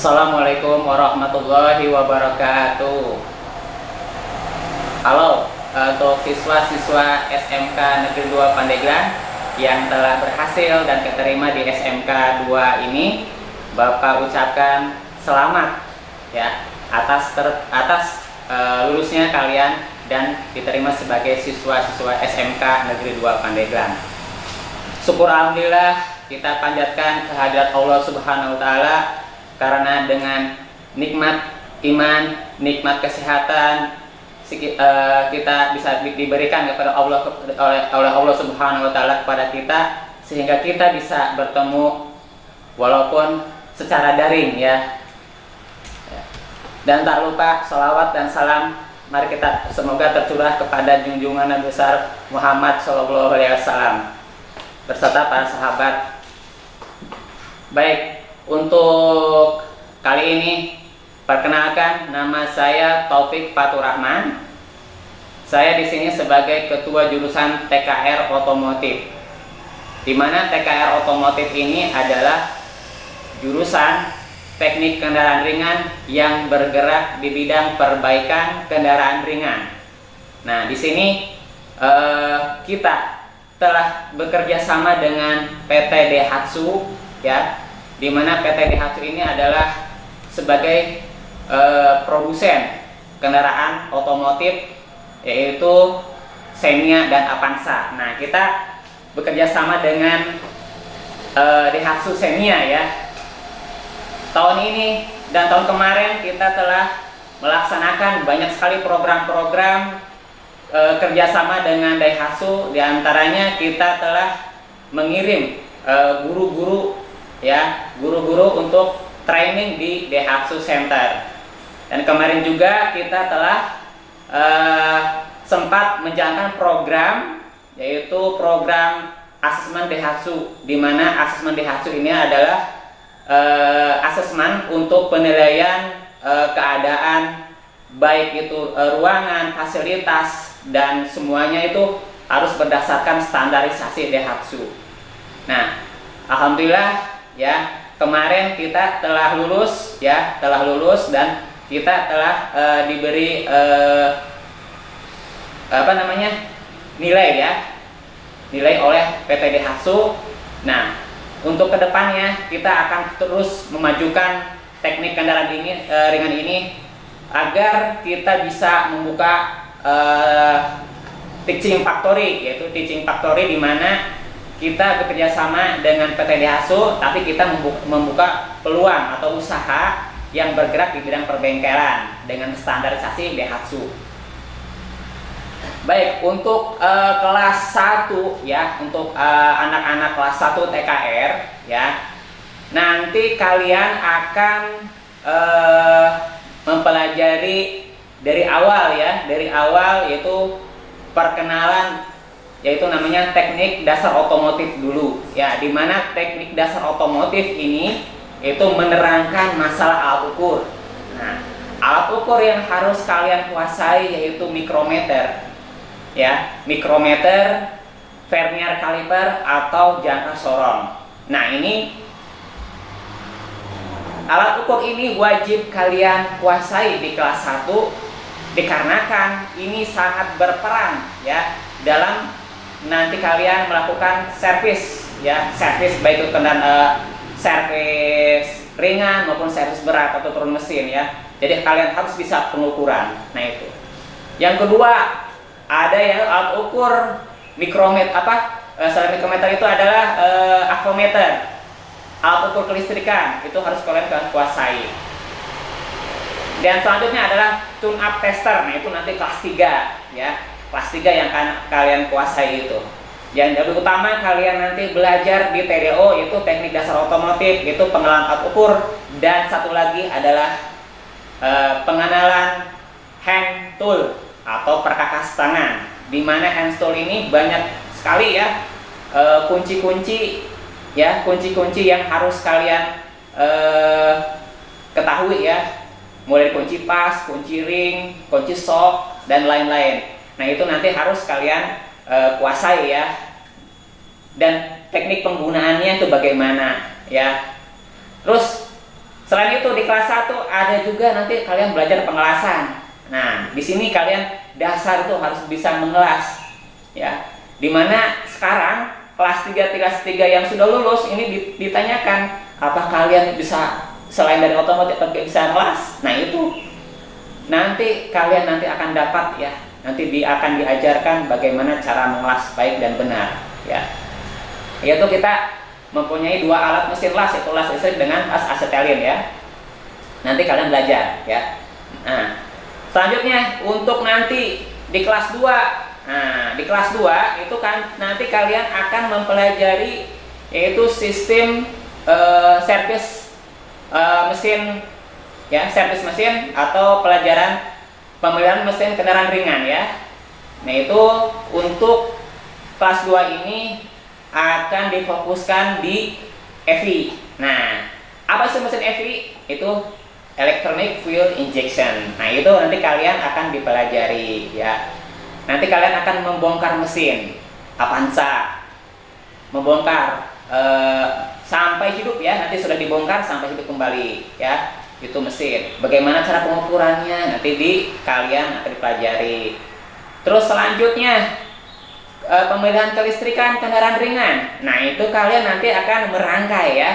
Assalamualaikum warahmatullahi wabarakatuh. Halo untuk siswa-siswa SMK Negeri 2 Pandeglang yang telah berhasil dan keterima di SMK 2 ini, Bapak ucapkan selamat ya atas lulusnya kalian dan diterima sebagai siswa-siswa SMK Negeri 2 Pandeglang. Syukur alhamdulillah, kita panjatkan kehadirat Allah Subhanahu wa taala karena dengan nikmat iman, nikmat kesehatan kita bisa diberikan kepada Allah oleh Allah Subhanahu wa taala kepada kita, sehingga kita bisa bertemu walaupun secara daring ya. Dan tak lupa salawat dan salam mari kita semoga tercurah kepada junjungan Nabi besar Muhammad SAW beserta para sahabat. Baik, untuk kali ini perkenalkan, nama saya Taufik Fatur Rahman. Saya di sini sebagai ketua jurusan TKR Otomotif. Di mana TKR Otomotif ini adalah jurusan teknik kendaraan ringan yang bergerak di bidang perbaikan kendaraan ringan. Nah, di sini kita telah bekerja sama dengan PT Daihatsu ya, di mana PT Daihatsu ini adalah sebagai produsen kendaraan otomotif yaitu Xenia dan Avanza. Nah, kita bekerja sama dengan Daihatsu Xenia ya. Tahun ini dan tahun kemarin kita telah melaksanakan banyak sekali program-program kerjasama dengan Daihatsu. Di antaranya kita telah mengirim guru-guru untuk training di Daihatsu Center. Dan kemarin juga kita telah sempat menjalankan program, yaitu program asesmen Daihatsu, di mana asesmen Daihatsu ini adalah asesmen untuk penilaian keadaan baik itu ruangan, fasilitas, dan semuanya itu harus berdasarkan standarisasi Daihatsu. Nah, alhamdulillah ya, kemarin kita telah lulus dan kita telah diberi nilai oleh PT Daihatsu. Nah, untuk kedepannya kita akan terus memajukan teknik kendaraan ringan ini agar kita bisa membuka teaching factory, yaitu teaching factory di mana kita bekerja sama dengan PT Daihatsu, tapi kita membuka peluang atau usaha yang bergerak di bidang perbengkelan dengan standarisasi Daihatsu. Baik, untuk kelas 1 ya, untuk anak-anak kelas 1 TKR ya, nanti kalian akan mempelajari dari awal yaitu perkenalan, yaitu namanya teknik dasar otomotif dulu ya, dimana teknik dasar otomotif ini itu menerangkan masalah alat ukur. Nah, alat ukur yang harus kalian kuasai yaitu mikrometer ya, mikrometer, vernier caliper atau jangka sorong. Nah, ini alat ukur ini wajib kalian kuasai di kelas 1 dikarenakan ini sangat berperan ya dalam nanti kalian melakukan servis ya, servis baik itu servis ringan maupun servis berat atau turun mesin ya. Jadi kalian harus bisa pengukuran. Nah, itu. Yang kedua, ada ya alat ukur mikrometer selain mikrometer itu adalah avometer. Alat ukur kelistrikan itu harus kalian kuasai. Dan selanjutnya adalah tune up tester. Nah, itu nanti kelas 3 ya. Kelas 3 yang kalian kuasai itu. Yang lebih utama kalian nanti belajar di TDO, yaitu teknik dasar otomotif, itu pengenalan alat ukur, dan satu lagi adalah pengenalan hand tool atau perkakas tangan. Di mana hand tool ini banyak sekali ya kunci-kunci yang harus kalian ketahui ya, mulai kunci pas, kunci ring, kunci shock, dan lain-lain. Nah, itu nanti harus kalian kuasai ya, dan teknik penggunaannya itu bagaimana ya. Terus Selain itu di kelas 1 ada juga nanti kalian belajar pengelasan. Nah, di sini kalian dasar itu harus bisa mengelas, ya. Dimana sekarang kelas 3 yang sudah lulus ini ditanyakan, apa kalian bisa selain dari otomotif bisa mengelas? Nah, itu nanti kalian akan dapat, ya. Nanti akan diajarkan bagaimana cara mengelas baik dan benar, ya. Yaitu kita mempunyai 2 alat mesin las, yaitu las listrik dengan las asetilin, ya. Nanti kalian belajar, ya. Nah, selanjutnya untuk nanti di kelas 2. Nah, di kelas 2 itu kan nanti kalian akan mempelajari yaitu sistem servis mesin, ya, servis mesin atau pelajaran pemeliharaan mesin kendaraan ringan, ya. Nah, itu untuk kelas 2 ini akan difokuskan di EVI. Nah, apa sih mesin EVI? Itu electronic fuel injection. Nah, itu nanti kalian akan dipelajari, ya. Nanti kalian akan membongkar mesin Avanza, membongkar sampai hidup, ya. Nanti sudah dibongkar sampai hidup kembali, ya. Itu mesin. Bagaimana cara pengukurannya nanti kalian akan dipelajari. Terus selanjutnya pemeliharaan kelistrikan kendaraan ringan. Nah, itu kalian nanti akan merangkai, ya.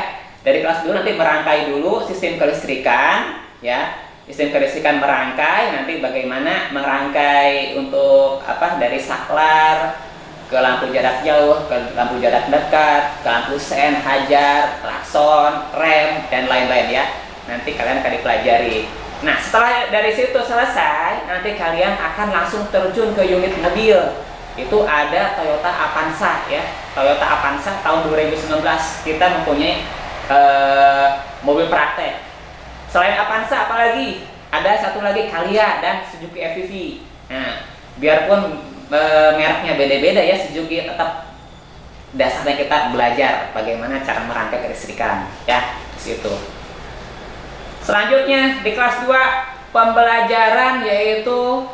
Dari kelas 2 nanti merangkai dulu sistem kelistrikan, ya. Sistem kelistrikan merangkai, nanti bagaimana merangkai untuk dari saklar ke lampu jarak jauh, ke lampu jarak dekat, ke lampu sen, hajar, klakson, rem, dan lain-lain, ya. Nanti kalian akan dipelajari. Nah, setelah dari situ selesai, nanti kalian akan langsung terjun ke unit mobil. Itu ada Toyota Avanza, ya. Toyota Avanza tahun 2019 kita mempunyai mobil praktek. Selain Avanza apalagi? Ada satu lagi Calya dan Suzuki FEV. Nah, biarpun mereknya beda-beda, ya, Suzuki tetap dasarnya kita belajar bagaimana cara merangkai kelistrikan, ya, di situ. Selanjutnya di kelas 2 pembelajaran yaitu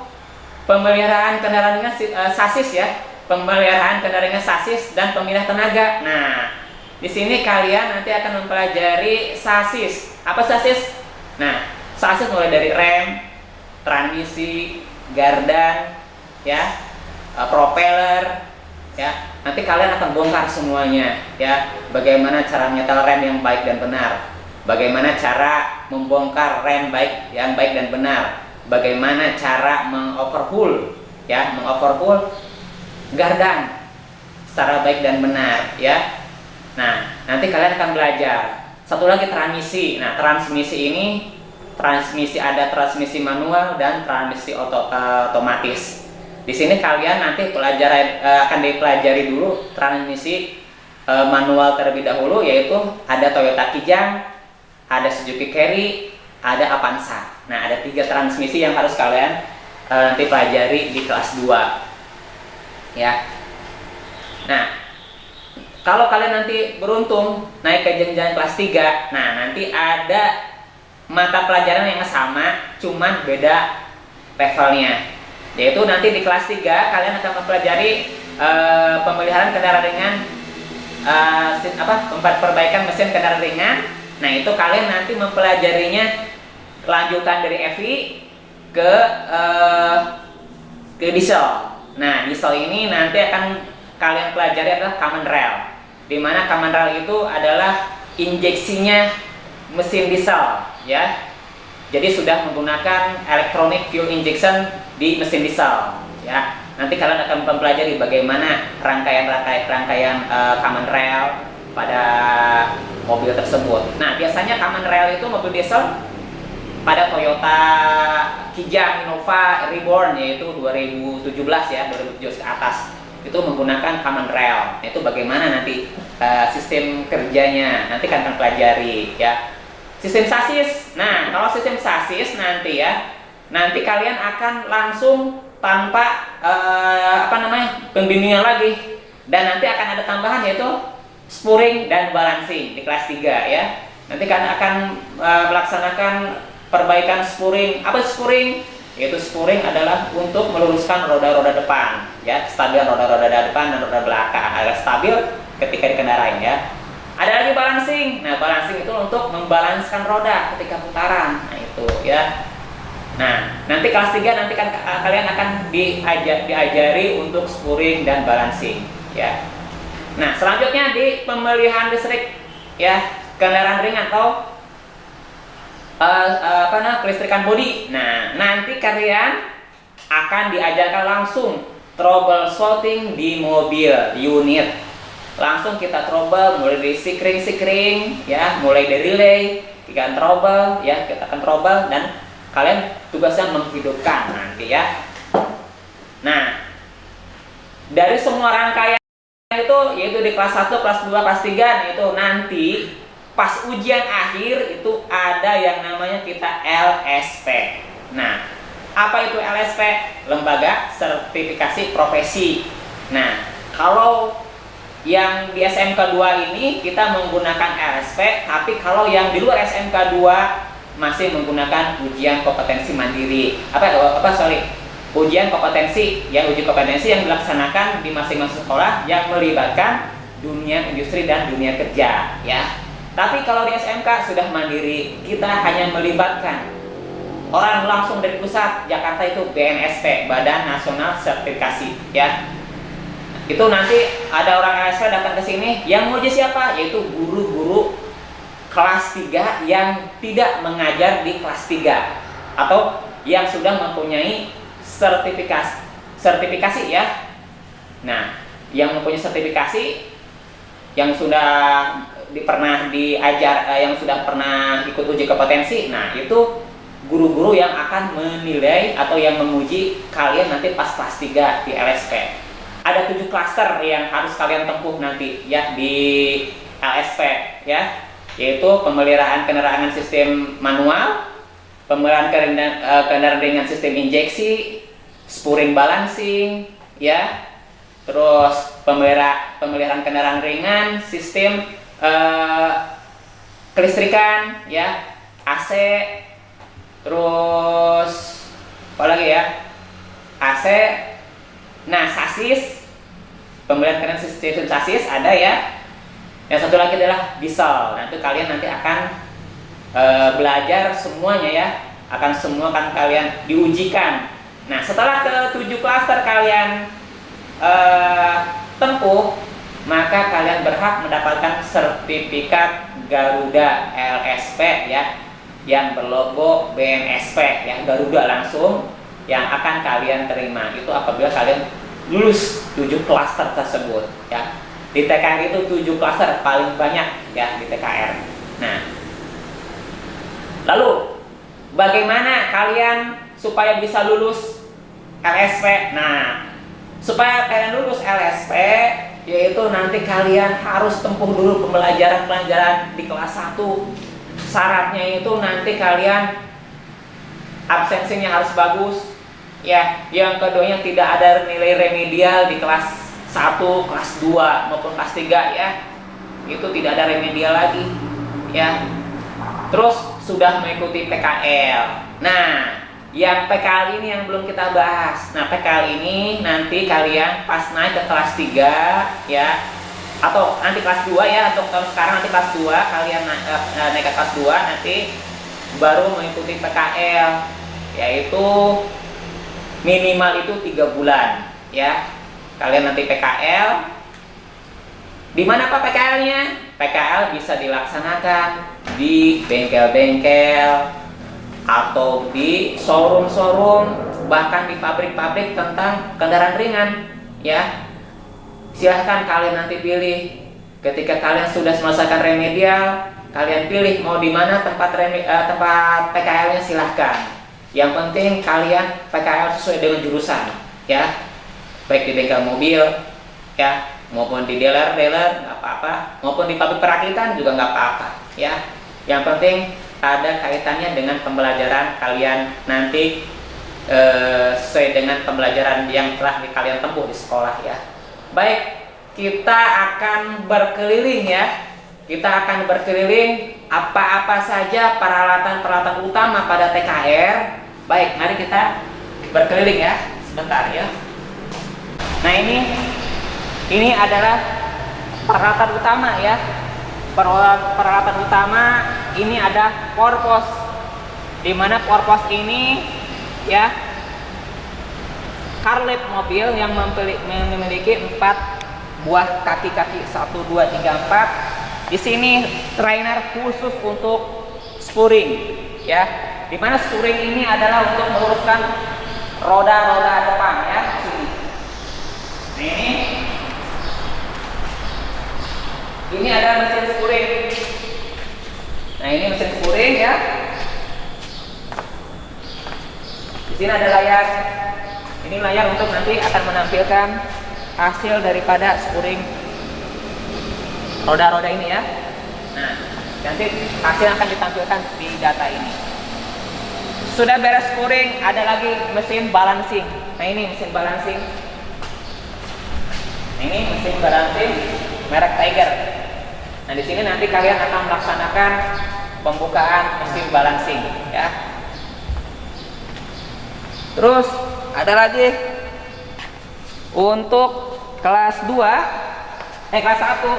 pemeliharaan kendaraan ringan sasis, ya. Pemeliharaan kendaraan ringan sasis dan pemilah tenaga. Nah, di sini kalian nanti akan mempelajari sasis. Apa sasis? Nah, sasis mulai dari rem, transmisi, gardan, ya, propeller, ya. Nanti kalian akan bongkar semuanya, ya. Bagaimana cara menyetel rem yang baik dan benar, bagaimana cara membongkar rem yang baik dan benar, bagaimana cara mengoverhaul, ya, mengoverhaul gardan secara baik dan benar, ya. Nah, nanti kalian akan belajar. Satu lagi transmisi. Nah, transmisi ini ada transmisi manual dan transmisi otomatis. Di sini kalian nanti akan dipelajari dulu transmisi manual terlebih dahulu, yaitu ada Toyota Kijang, ada Suzuki Carry, ada Avanza. Nah, ada 3 transmisi yang harus kalian nanti pelajari di kelas 2, ya. Nah, kalau kalian nanti beruntung naik ke jenjang kelas 3, nah nanti ada mata pelajaran yang sama, cuman beda levelnya. Yaitu nanti di kelas 3 kalian akan mempelajari pemeliharaan kendaraan ringan, perbaikan mesin kendaraan ringan. Nah, itu kalian nanti mempelajarinya lanjutan dari EVI ke diesel. Nah, diesel ini nanti akan kalian pelajari adalah common rail, di mana common rail itu adalah injeksinya mesin diesel, ya. Jadi sudah menggunakan electronic fuel injection di mesin diesel, ya. Nanti kalian akan mempelajari bagaimana rangkaian common rail pada mobil tersebut. Nah, biasanya common rail itu mobil diesel pada Toyota Kijang, Innova, Reborn, yaitu 2017, ya, 2017 ke atas. Itu menggunakan common rail. Itu bagaimana nanti sistem kerjanya nanti akan pelajari, ya. Sistem sasis. Nah, kalau sistem sasis nanti, ya, nanti kalian akan langsung tanpa pembimbingan lagi, dan nanti akan ada tambahan yaitu spurring dan balancing di kelas 3, ya. Nanti kalian akan melaksanakan perbaikan spurring. Apa spurring? Yaitu spurring adalah untuk meluruskan roda-roda depan, ya, stabil roda-roda depan dan roda belakang agar stabil ketika dikendarain, ya. Ada lagi balancing. Nah, balancing itu untuk membalanskan roda ketika putaran. Nah, itu ya. Nah, nanti kelas 3 nanti kan kalian akan diajari untuk spurring dan balancing ya. Nah, selanjutnya di pemilihan listrik ya, kendaraan ringan atau kelistrikan bodi. Nah, nanti kalian akan diajarkan langsung troubleshooting di mobil unit. Langsung kita trouble mulai dari sikring ya, mulai dari relay, kita trouble ya, kita akan trouble dan kalian tugasnya menghidupkan nanti ya. Nah, dari semua rangkaian itu yaitu di kelas 1, kelas 2, kelas 3 itu nanti pas ujian akhir itu ada yang namanya kita LSP. Nah, apa itu LSP? Lembaga Sertifikasi Profesi. Nah, kalau yang di SMK 2 ini kita menggunakan LSP, tapi kalau yang di luar SMK 2 masih menggunakan ujian kompetensi mandiri. Ujian kompetensi, ya, uji kompetensi yang dilaksanakan di masing-masing sekolah yang melibatkan dunia industri dan dunia kerja, ya. Tapi kalau di SMK sudah mandiri, kita hanya melibatkan orang langsung dari pusat. Jakarta itu BNSP, Badan Nasional Sertifikasi, ya. Itu nanti ada orang LSP datang ke sini yang menguji siapa? Yaitu guru-guru kelas 3 yang tidak mengajar di kelas 3 atau yang sudah mempunyai sertifikasi ya. Nah, yang mempunyai sertifikasi yang sudah pernah diajar, yang sudah pernah ikut uji kompetensi, nah itu guru-guru yang akan menilai atau yang menguji kalian nanti pas kelas 3 di LSP. Ada 7 klaster yang harus kalian tempuh nanti ya di LSP ya, yaitu pemeliharaan kendaraan sistem manual, pemeliharaan kendaraan dengan sistem injeksi, spurring balancing ya, terus pemeliharaan kendaraan ringan, sistem kelistrikan ya, AC, terus apa lagi ya, AC. Nah, sasis, pemeliharaan sistem sasis ada ya. Yang satu lagi adalah diesel. Nah, itu kalian nanti akan belajar semuanya ya. Semua akan kalian diujikan. Nah, setelah ke-7 klaster kalian tempuh, maka kalian berhak mendapatkan sertifikat Garuda LSP ya, yang berlogo BNSP ya, Garuda langsung yang akan kalian terima. Itu apabila kalian lulus 7 klaster tersebut ya. Di TKR itu 7 klaster paling banyak ya di TKR. Nah, lalu bagaimana kalian supaya bisa lulus LSP? Nah, supaya kalian lulus LSP, yaitu nanti kalian harus tempuh dulu pembelajaran di kelas 1. Syaratnya itu nanti kalian absensinya harus bagus ya. Yang keduanya tidak ada nilai remedial di kelas 1, kelas 2 maupun kelas 3 ya. Itu tidak ada remedial lagi ya. Terus sudah mengikuti PKL. Nah, yang PKL ini yang belum kita bahas. Nah, PKL ini nanti kalian pas naik ke kelas 3 ya, atau nanti kelas 2 ya, untuk tahun sekarang nanti kelas 2 kalian naik ke kelas 2 nanti baru mengikuti PKL, yaitu minimal itu 3 bulan ya. Kalian nanti PKL. Di mana Pak PKL-nya? PKL bisa dilaksanakan di bengkel-bengkel atau di showroom-showroom, bahkan di pabrik-pabrik tentang kendaraan ringan ya. Silahkan kalian nanti pilih. Ketika kalian sudah selesaikan remedial, kalian pilih mau di mana tempat PKL-nya, silahkan. Yang penting kalian PKL sesuai dengan jurusan ya. Baik di bengkel mobil ya, maupun di dealer nggak apa-apa, maupun di pabrik perakitan juga nggak apa-apa ya. Yang penting ada kaitannya dengan pembelajaran kalian nanti, sesuai dengan pembelajaran yang telah kalian tempuh di sekolah ya. Baik, kita akan berkeliling ya. Kita akan berkeliling apa-apa saja peralatan-peralatan utama pada TKR. Baik, mari kita berkeliling ya, sebentar ya. Nah, ini adalah peralatan utama ya peralatan utama ini ada porpos, di mana porpos ini ya car lift mobil yang memiliki 4 buah kaki-kaki 1, 2, 3, 4. Di sini trainer khusus untuk spuring ya, di mana spuring ini adalah untuk meluruskan roda-roda depan ya. Sini. Nah, ini ada mesin spuring. Nah, ini mesin spuring ya. Di sini ada layar. Ini layar untuk nanti akan menampilkan hasil daripada spuring roda-roda ini ya. Nah, nanti hasil akan ditampilkan di data ini. Sudah beres spuring, ada lagi mesin balancing. Nah, ini mesin balancing. Nah, ini mesin balancing merek Tiger. Nah, di sini nanti kalian akan melaksanakan pembukaan mesin balancing ya. Terus ada lagi untuk kelas 2, kelas 1.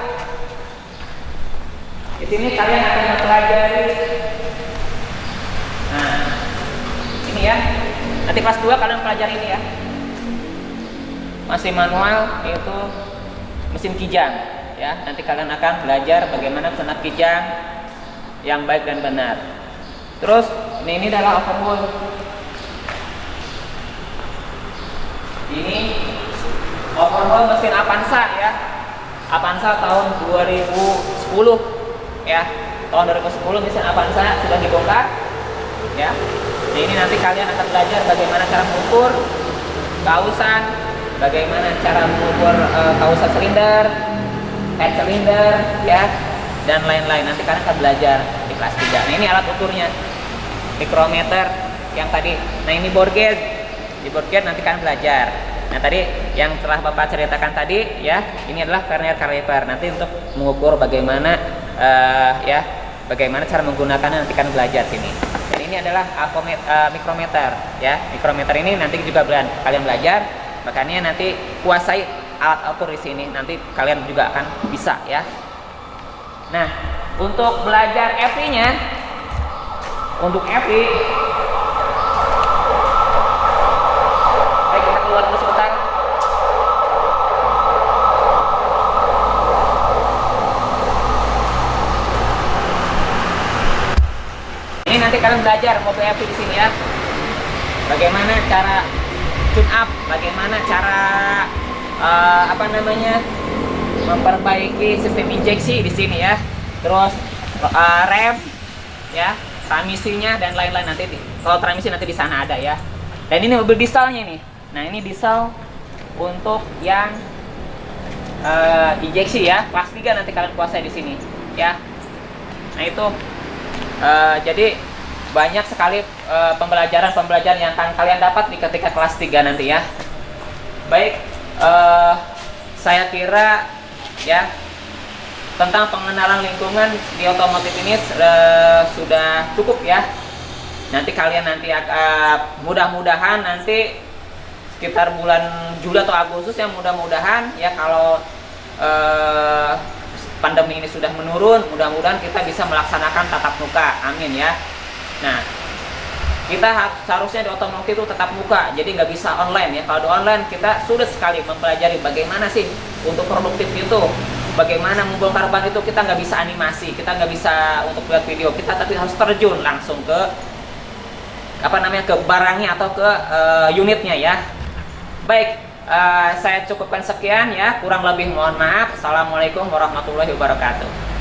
Di sini kalian akan mempelajari. Nah, ini ya. Nanti kelas 2 kalian pelajari ini ya. Masih manual, yaitu mesin kijang ya. Nanti kalian akan belajar bagaimana senap kijang yang baik dan benar. Terus ini adalah overhaul. Ini overhaul mesin Avanza ya. Avanza tahun 2010 ya. Tahun 2010 mesin Avanza sudah dibongkar ya. Nah, ini nanti kalian akan belajar bagaimana cara mengukur kausan, bagaimana cara mengukur kausan silinder, head silinder ya, dan lain-lain. Nanti kalian akan belajar di kelas 3. Nah, ini alat ukurnya. Mikrometer yang tadi. Nah, ini bore gauge. Di bore gauge nanti kalian belajar. Nah, tadi yang telah Bapak ceritakan tadi ya, ini adalah vernier caliper. Nanti untuk mengukur bagaimana ya, bagaimana cara menggunakannya nanti kalian belajar sini. Dan ini adalah mikrometer ya. Mikrometer ini nanti juga kalian belajar. Makanya nanti kuasai alat ukur di sini. Nanti kalian juga akan bisa ya. Nah, untuk belajar FI-nya, untuk FI, kita keluar dulu sebentar. Ini nanti kalian belajar mobil FI di sini ya. Bagaimana cara tune up, bagaimana cara memperbaiki sistem injeksi di sini ya. Terus rem ya, transmisinya dan lain-lain nanti. Kalau transmisi nanti di sana ada ya. Dan ini mobil dieselnya nih. Nah, ini diesel untuk yang injeksi ya. Kelas 3 nanti kalian kuasai di sini ya. Nah, itu jadi banyak sekali pembelajaran yang akan kalian dapat di ketika kelas 3 nanti ya. Baik, saya kira ya tentang pengenalan lingkungan di otomotif ini sudah cukup ya. Nanti kalian akan mudah-mudahan nanti sekitar bulan Juli atau Agustus ya, mudah-mudahan ya, kalau pandemi ini sudah menurun, mudah-mudahan kita bisa melaksanakan tatap muka. Amin ya. Nah, kita seharusnya di otomotif itu tetap muka, jadi nggak bisa online ya. Kalau di online kita sudah sekali mempelajari bagaimana sih untuk produktif itu, bagaimana membongkar ban itu kita nggak bisa animasi, kita nggak bisa untuk buat video, kita tapi harus terjun langsung ke ke barangnya atau ke unitnya ya. Baik, saya cukupkan sekian ya, kurang lebih mohon maaf. Assalamualaikum warahmatullahi wabarakatuh.